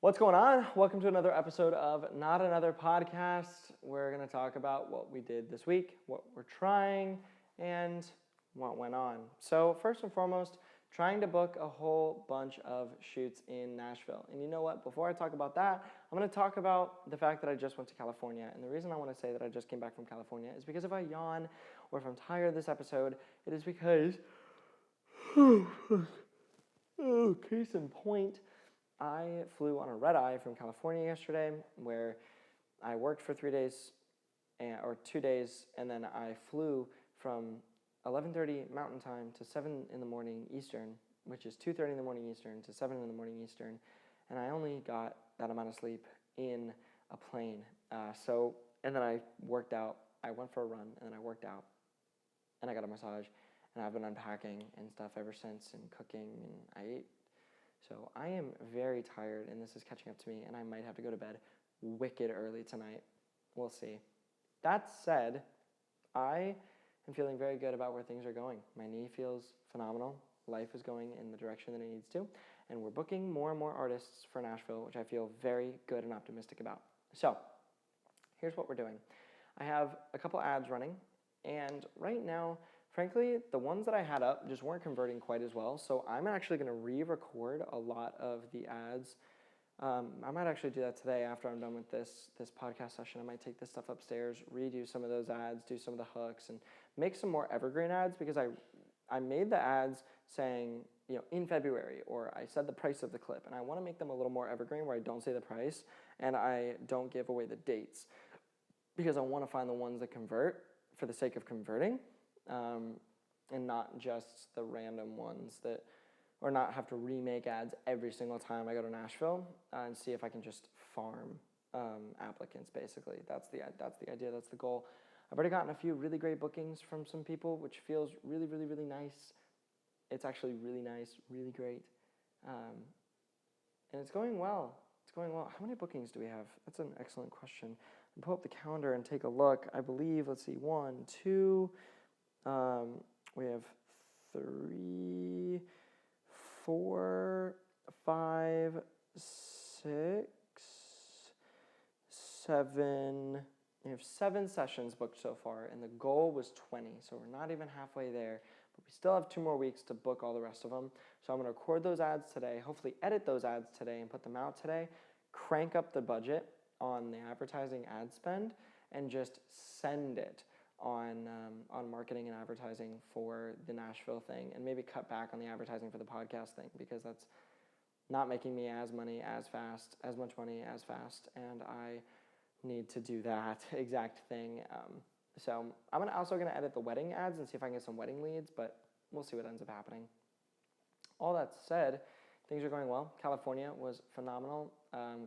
What's going on? Welcome to another episode of Nott Another Podcast. We're going to talk about what we did this week, what we're trying, and what went on. So first and foremost, trying to book a whole bunch of shoots in Nashville. And you know what? Before I talk about that, I'm going to talk about the fact that I just went to California. And the reason I want to say that I just came back from California is because if I yawn or if I'm tired of this episode, it is because, case in point, I flew on a red eye from California yesterday, where I worked for 3 days, or 2 days, and then I flew from 11:30 Mountain Time to 7 in the morning Eastern, which is 2:30 in the morning Eastern to 7 in the morning Eastern, and I only got that amount of sleep in a plane. And then I worked out. I went for a run, and then I worked out, and I got a massage, and I've been unpacking and stuff ever since, and cooking, and I ate. So I am very tired, and this is catching up to me, and I might have to go to bed wicked early tonight. We'll see. That said, I am feeling very good about where things are going. My knee feels phenomenal. Life is going in the direction that it needs to, and we're booking more and more artists for Nashville, which I feel very good and optimistic about. So here's what we're doing. I have a couple ads running, and right now, frankly, the ones that I had up just weren't converting quite as well, so I'm actually going to re-record a lot of the ads. I might actually do that today after I'm done with this podcast session. I might take this stuff upstairs, redo some of those ads, do some of the hooks, and make some more evergreen ads, because I made the ads saying, in February, or I said the price of the clip, and I want to make them a little more evergreen where I don't say the price and I don't give away the dates, because I want to find the ones that convert for the sake of converting. And not just the random ones or not have to remake ads every single time I go to Nashville, and see if I can just farm applicants. Basically, that's the idea. That's the goal. I've already gotten a few really great bookings from some people, which feels really, really, really nice. It's actually really nice, really great, and it's going well. It's going well. How many bookings do we have? That's an excellent question. I'll pull up the calendar and take a look. I believe, let's see, 1, 2. We have 3, 4, 5, 6, 7. We have 7 sessions booked so far, and the goal was 20, so we're not even halfway there, but we still have 2 more weeks to book all the rest of them. So I'm going to record those ads today, hopefully edit those ads today and put them out today, crank up the budget on the advertising ad spend, and just send it on marketing and advertising for the Nashville thing, and maybe cut back on the advertising for the podcast thing, because that's not making me as much money as fast, and I need to do that exact thing. So I'm also going to edit the wedding ads and see if I can get some wedding leads, but we'll see what ends up happening. All that said, things are going well. California was phenomenal.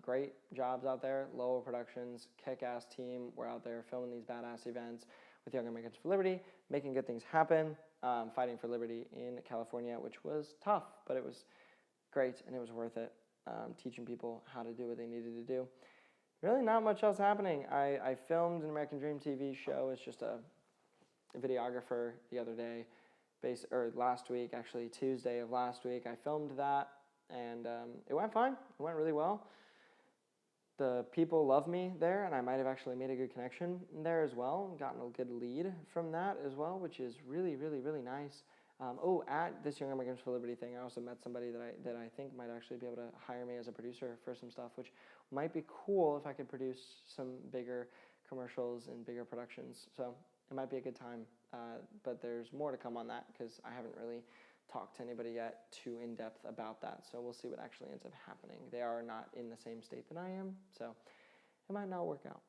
Great jobs out there. Lowell Productions, kick-ass team. We're out there filming these badass events with Young Americans for Liberty, making good things happen, fighting for liberty in California, which was tough, but it was great and it was worth it, teaching people how to do what they needed to do. Really not much else happening. I filmed an American Dream TV show as just a videographer the other day, last week, actually, Tuesday of last week. I filmed that, and it went fine. It went really well. The people love me there, and I might have actually made a good connection there as well, gotten a good lead from that as well, which is really, really, really nice. At this Young Americans for Liberty thing, I also met somebody that I think might actually be able to hire me as a producer for some stuff, which might be cool if I could produce some bigger commercials and bigger productions. So it might be a good time, but there's more to come on that, because I haven't really talked to anybody yet too in-depth about that, so we'll see what actually ends up happening. They are not in the same state that I am, so it might not work out.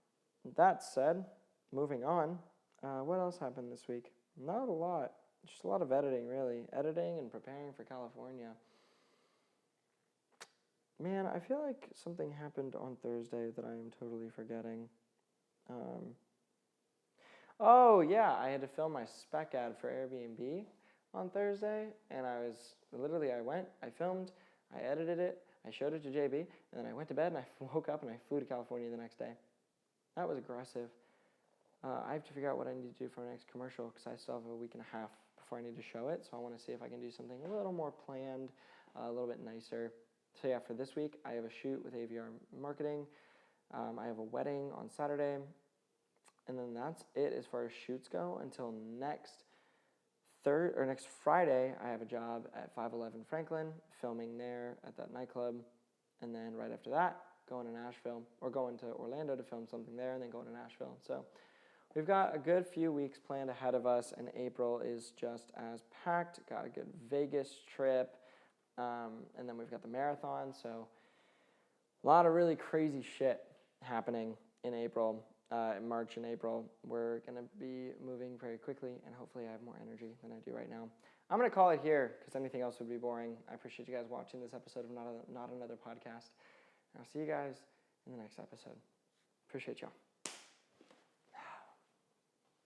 That said, moving on, what else happened this week? Not a lot. Just a lot of editing, really. Editing and preparing for California. Man, I feel like something happened on Thursday that I am totally forgetting. I had to film my spec ad for Airbnb on Thursday, and I filmed, I edited it, I showed it to JB, and then I went to bed and I woke up and I flew to California the next day. That was aggressive. I have to figure out what I need to do for my next commercial, because I still have a week and a half before I need to show it, so I want to see if I can do something a little more planned, a little bit nicer. So yeah, for this week, I have a shoot with AVR Marketing. I have a wedding on Saturday. And then that's it as far as shoots go until next Friday. I have a job at 511 Franklin, filming there at that nightclub. And then right after that, going to Orlando to film something there, and then going to Nashville. So we've got a good few weeks planned ahead of us, and April is just as packed. Got a good Vegas trip, and then we've got the marathon. So a lot of really crazy shit happening in April. In March and April, we're going to be moving very quickly, and hopefully I have more energy than I do right now. I'm going to call it here because anything else would be boring. I appreciate you guys watching this episode of Not Another Podcast. And I'll see you guys in the next episode. Appreciate y'all.